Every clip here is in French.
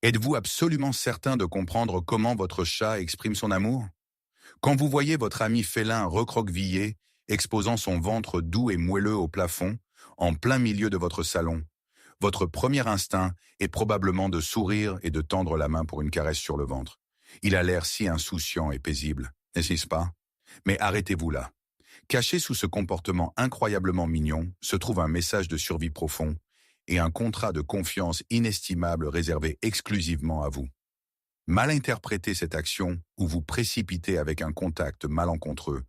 Êtes-vous absolument certain de comprendre comment votre chat exprime son amour? Quand vous voyez votre ami félin recroquevillé, exposant son ventre doux et moelleux au plafond, en plein milieu de votre salon, votre premier instinct est probablement de sourire et de tendre la main pour une caresse sur le ventre. Il a l'air si insouciant et paisible, n'est-ce pas? Mais arrêtez-vous là. Caché sous ce comportement incroyablement mignon se trouve un message de survie profond et un contrat de confiance inestimable réservé exclusivement à vous. Mal interpréter cette action ou vous précipiter avec un contact malencontreux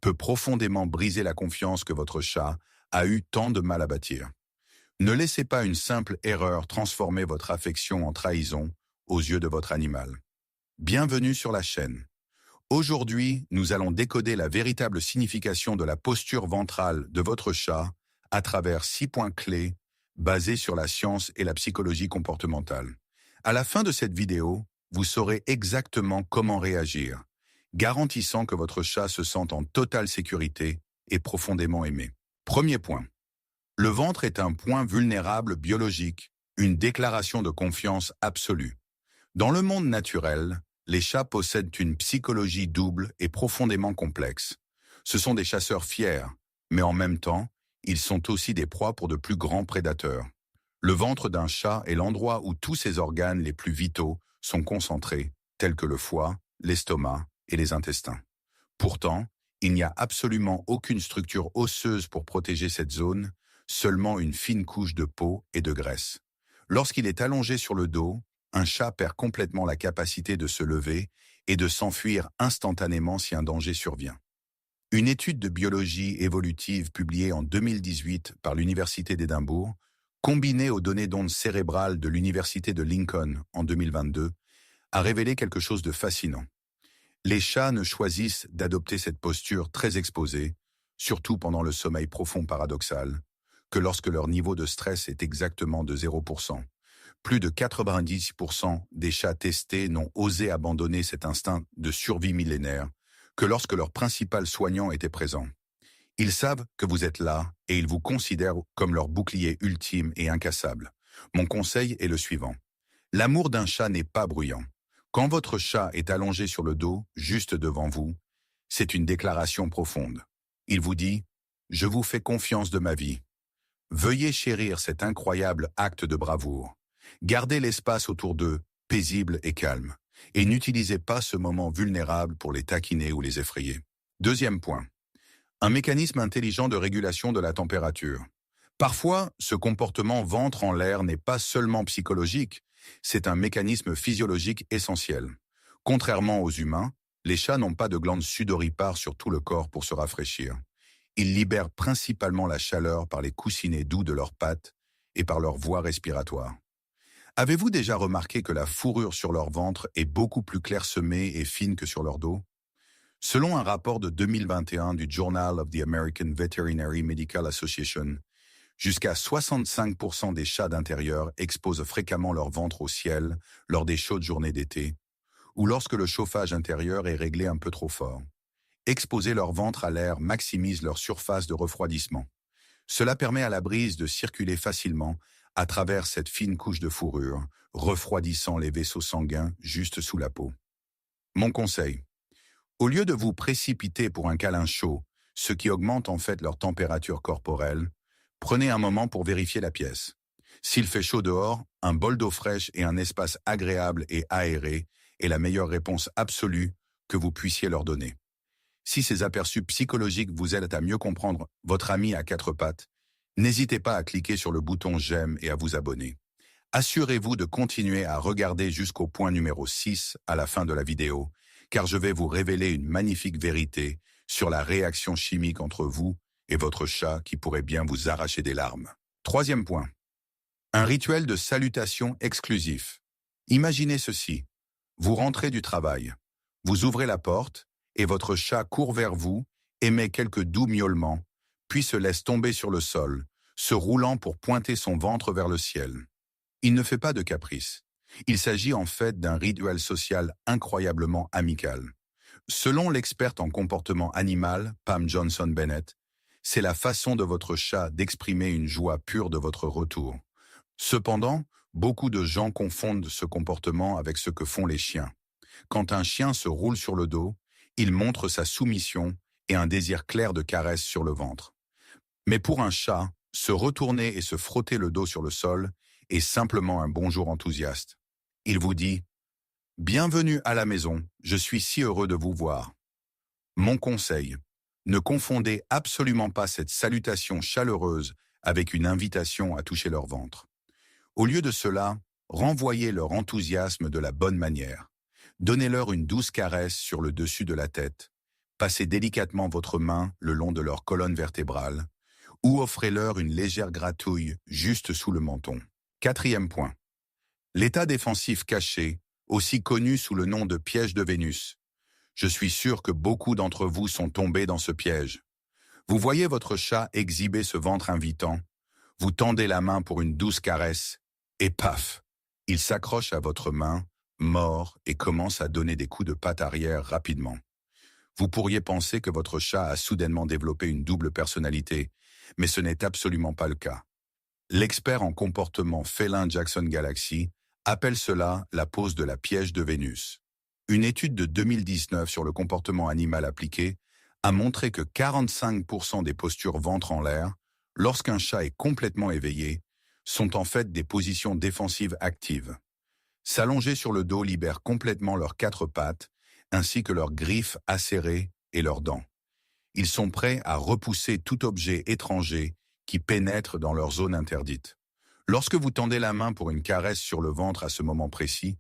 peut profondément briser la confiance que votre chat a eu tant de mal à bâtir. Ne laissez pas une simple erreur transformer votre affection en trahison aux yeux de votre animal. Bienvenue sur la chaîne. Aujourd'hui, nous allons décoder la véritable signification de la posture ventrale de votre chat à travers 6 points clés basés sur la science et la psychologie comportementale. À la fin de cette vidéo, vous saurez exactement comment réagir, garantissant que votre chat se sente en totale sécurité et profondément aimé. Premier point. Le ventre est un point vulnérable biologique, une déclaration de confiance absolue. Dans le monde naturel, les chats possèdent une psychologie double et profondément complexe. Ce sont des chasseurs fiers, mais en même temps, ils sont aussi des proies pour de plus grands prédateurs. Le ventre d'un chat est l'endroit où tous ses organes les plus vitaux sont concentrés, tels que le foie, l'estomac et les intestins. Pourtant, il n'y a absolument aucune structure osseuse pour protéger cette zone, seulement une fine couche de peau et de graisse. Lorsqu'il est allongé sur le dos, un chat perd complètement la capacité de se lever et de s'enfuir instantanément si un danger survient. Une étude de biologie évolutive publiée en 2018 par l'Université d'Édimbourg, combinée aux données d'ondes cérébrales de l'Université de Lincoln en 2022, a révélé quelque chose de fascinant. Les chats ne choisissent d'adopter cette posture très exposée, surtout pendant le sommeil profond paradoxal, que lorsque leur niveau de stress est exactement de 0%. Plus de 90% des chats testés n'ont osé abandonner cet instinct de survie millénaire que lorsque leur principal soignant était présent. Ils savent que vous êtes là et ils vous considèrent comme leur bouclier ultime et incassable. Mon conseil est le suivant. L'amour d'un chat n'est pas bruyant. Quand votre chat est allongé sur le dos, juste devant vous, c'est une déclaration profonde. Il vous dit « Je vous fais confiance de ma vie ». Veuillez chérir cet incroyable acte de bravoure. Gardez l'espace autour d'eux, paisible et calme, et n'utilisez pas ce moment vulnérable pour les taquiner ou les effrayer. Deuxième point. Un mécanisme intelligent de régulation de la température. Parfois, ce comportement ventre en l'air n'est pas seulement psychologique, c'est un mécanisme physiologique essentiel. Contrairement aux humains, les chats n'ont pas de glandes sudoripares sur tout le corps pour se rafraîchir. Ils libèrent principalement la chaleur par les coussinets doux de leurs pattes et par leur voie respiratoire. Avez-vous déjà remarqué que la fourrure sur leur ventre est beaucoup plus clairsemée et fine que sur leur dos? Selon un rapport de 2021 du Journal of the American Veterinary Medical Association, jusqu'à 65% des chats d'intérieur exposent fréquemment leur ventre au ciel lors des chaudes journées d'été, ou lorsque le chauffage intérieur est réglé un peu trop fort. Exposer leur ventre à l'air maximise leur surface de refroidissement. Cela permet à la brise de circuler facilement à travers cette fine couche de fourrure, refroidissant les vaisseaux sanguins juste sous la peau. Mon conseil. Au lieu de vous précipiter pour un câlin chaud, ce qui augmente en fait leur température corporelle, prenez un moment pour vérifier la pièce. S'il fait chaud dehors, un bol d'eau fraîche et un espace agréable et aéré est la meilleure réponse absolue que vous puissiez leur donner. Si ces aperçus psychologiques vous aident à mieux comprendre votre ami à quatre pattes, n'hésitez pas à cliquer sur le bouton j'aime et à vous abonner. Assurez-vous de continuer à regarder jusqu'au point numéro 6 à la fin de la vidéo, car je vais vous révéler une magnifique vérité sur la réaction chimique entre vous et votre chat qui pourrait bien vous arracher des larmes. Troisième point. Un rituel de salutation exclusif. Imaginez ceci. Vous rentrez du travail. Vous ouvrez la porte et votre chat court vers vous, émet quelques doux miaulements, puis se laisse tomber sur le sol, se roulant pour pointer son ventre vers le ciel. Il ne fait pas de caprice. Il s'agit en fait d'un rituel social incroyablement amical. Selon l'experte en comportement animal, Pam Johnson-Bennett, c'est la façon de votre chat d'exprimer une joie pure de votre retour. Cependant, Beaucoup de gens confondent ce comportement avec ce que font les chiens. Quand un chien se roule sur le dos, il montre sa soumission et un désir clair de caresse sur le ventre. Mais pour un chat, se retourner et se frotter le dos sur le sol est simplement un bonjour enthousiaste. Il vous dit « Bienvenue à la maison, je suis si heureux de vous voir ». Mon conseil, ne confondez absolument pas cette salutation chaleureuse avec une invitation à toucher leur ventre. Au lieu de cela, renvoyez leur enthousiasme de la bonne manière. Donnez-leur une douce caresse sur le dessus de la tête, passez délicatement votre main le long de leur colonne vertébrale, ou offrez-leur une légère gratouille juste sous le menton. Quatrième point. L'état défensif caché, aussi connu sous le nom de piège de Vénus. Je suis sûr que beaucoup d'entre vous sont tombés dans ce piège. Vous voyez votre chat exhiber ce ventre invitant, vous tendez la main pour une douce caresse, et paf, il s'accroche à votre main, mord, et commence à donner des coups de patte arrière rapidement. Vous pourriez penser que votre chat a soudainement développé une double personnalité, mais ce n'est absolument pas le cas. L'expert en comportement félin Jackson Galaxy appelle cela la pose de la piège de Vénus. Une étude de 2019 sur le comportement animal appliqué a montré que 45% des postures ventre en l'air, lorsqu'un chat est complètement éveillé, sont en fait des positions défensives actives. S'allonger sur le dos libère complètement leurs quatre pattes, ainsi que leurs griffes acérées et leurs dents. Ils sont prêts à repousser tout objet étranger qui pénètre dans leur zone interdite. Lorsque vous tendez la main pour une caresse sur le ventre à ce moment précis,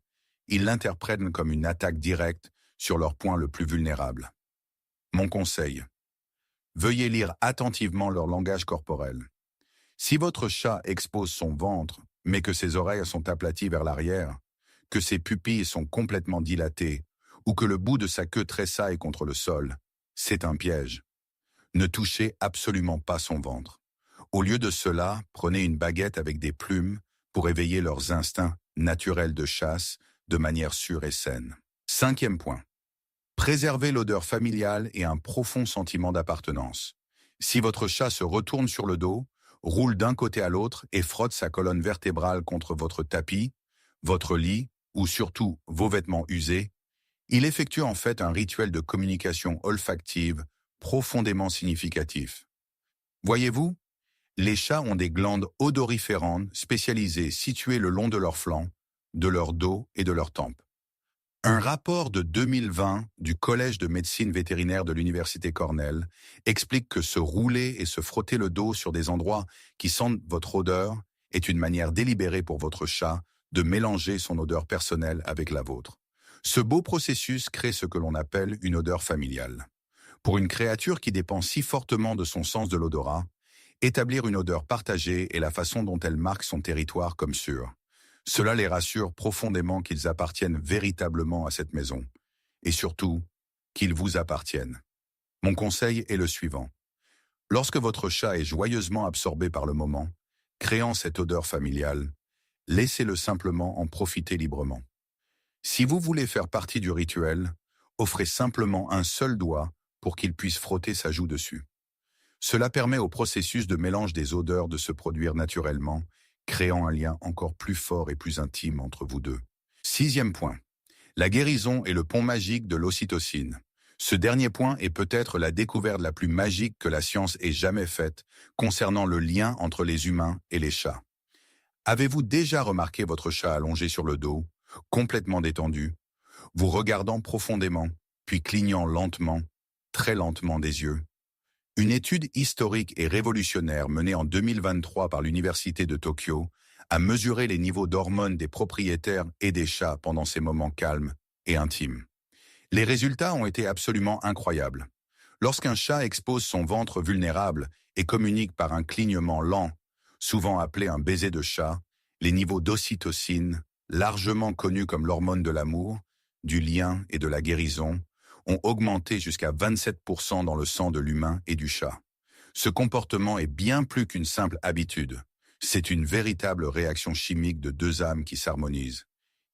ils l'interprètent comme une attaque directe sur leur point le plus vulnérable. Mon conseil. Veuillez lire attentivement leur langage corporel. Si votre chat expose son ventre, mais que ses oreilles sont aplaties vers l'arrière, que ses pupilles sont complètement dilatées, ou que le bout de sa queue tressaille contre le sol, c'est un piège. Ne touchez absolument pas son ventre. Au lieu de cela, prenez une baguette avec des plumes pour éveiller leurs instincts naturels de chasse de manière sûre et saine. Cinquième point. Préservez l'odeur familiale et un profond sentiment d'appartenance. Si votre chat se retourne sur le dos, roule d'un côté à l'autre et frotte sa colonne vertébrale contre votre tapis, votre lit ou surtout vos vêtements usés, il effectue en fait un rituel de communication olfactive profondément significatif. Voyez-vous, les chats ont des glandes odoriférantes spécialisées situées le long de leurs flancs, de leur dos et de leurs tempes. Un rapport de 2020 du Collège de médecine vétérinaire de l'Université Cornell explique que se rouler et se frotter le dos sur des endroits qui sentent votre odeur est une manière délibérée pour votre chat de mélanger son odeur personnelle avec la vôtre. Ce beau processus crée ce que l'on appelle une odeur familiale. Pour une créature qui dépend si fortement de son sens de l'odorat, établir une odeur partagée est la façon dont elle marque son territoire comme sûr. Cela les rassure profondément qu'ils appartiennent véritablement à cette maison, et surtout, qu'ils vous appartiennent. Mon conseil est le suivant. Lorsque votre chat est joyeusement absorbé par le moment, créant cette odeur familiale, laissez-le simplement en profiter librement. Si vous voulez faire partie du rituel, offrez simplement un seul doigt pour qu'il puisse frotter sa joue dessus. Cela permet au processus de mélange des odeurs de se produire naturellement, créant un lien encore plus fort et plus intime entre vous deux. Sixième point. La guérison est le pont magique de l'ocytocine. Ce dernier point est peut-être la découverte la plus magique que la science ait jamais faite concernant le lien entre les humains et les chats. Avez-vous déjà remarqué votre chat allongé sur le dos, complètement détendu, vous regardant profondément, puis clignant lentement, très lentement des yeux? Une étude historique et révolutionnaire menée en 2023 par l'Université de Tokyo a mesuré les niveaux d'hormones des propriétaires et des chats pendant ces moments calmes et intimes. Les résultats ont été absolument incroyables. Lorsqu'un chat expose son ventre vulnérable et communique par un clignement lent, souvent appelé un baiser de chat, les niveaux d'ocytocine, largement connus comme l'hormone de l'amour, du lien et de la guérison, ont augmenté jusqu'à 27% dans le sang de l'humain et du chat. Ce comportement est bien plus qu'une simple habitude. C'est une véritable réaction chimique de deux âmes qui s'harmonisent.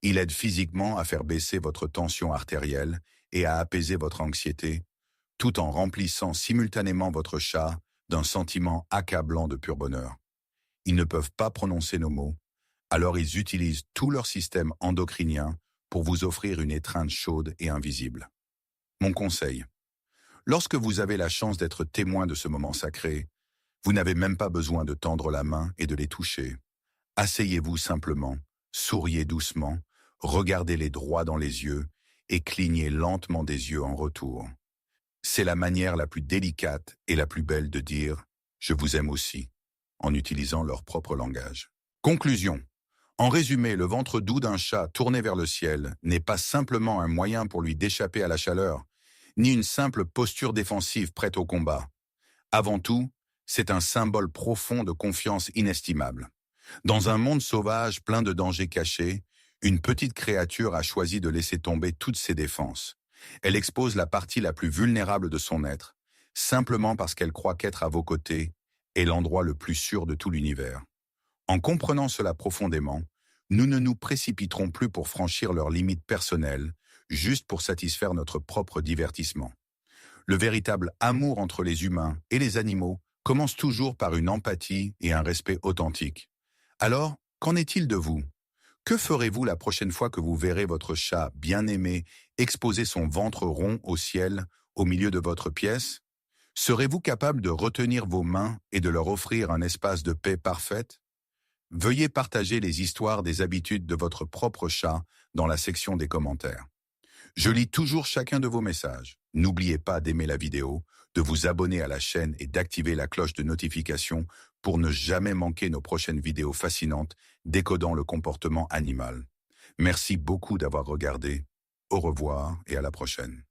Il aide physiquement à faire baisser votre tension artérielle et à apaiser votre anxiété, tout en remplissant simultanément votre chat d'un sentiment accablant de pur bonheur. Ils ne peuvent pas prononcer nos mots, Alors ils utilisent tout leur système endocrinien pour vous offrir une étreinte chaude et invisible. Mon conseil, lorsque vous avez la chance d'être témoin de ce moment sacré, vous n'avez même pas besoin de tendre la main et de les toucher. Asseyez-vous simplement, souriez doucement, regardez-les droit dans les yeux et clignez lentement des yeux en retour. C'est la manière la plus délicate et la plus belle de dire « je vous aime aussi » en utilisant leur propre langage. Conclusion. En résumé, le ventre doux d'un chat tourné vers le ciel n'est pas simplement un moyen pour lui d'échapper à la chaleur, ni une simple posture défensive prête au combat. Avant tout, c'est un symbole profond de confiance inestimable. Dans un monde sauvage plein de dangers cachés, une petite créature a choisi de laisser tomber toutes ses défenses. Elle expose la partie la plus vulnérable de son être, simplement parce qu'elle croit qu'être à vos côtés est l'endroit le plus sûr de tout l'univers. En comprenant cela profondément, nous ne nous précipiterons plus pour franchir leurs limites personnelles, juste pour satisfaire notre propre divertissement. Le véritable amour entre les humains et les animaux commence toujours par une empathie et un respect authentique. Alors, qu'en est-il de vous? Que ferez-vous la prochaine fois que vous verrez votre chat bien-aimé exposer son ventre rond au ciel au milieu de votre pièce? Serez-vous capable de retenir vos mains et de leur offrir un espace de paix parfaite? Veuillez partager les histoires des habitudes de votre propre chat dans la section des commentaires. Je lis toujours chacun de vos messages. N'oubliez pas d'aimer la vidéo, de vous abonner à la chaîne et d'activer la cloche de notification pour ne jamais manquer nos prochaines vidéos fascinantes décodant le comportement animal. Merci beaucoup d'avoir regardé. Au revoir et à la prochaine.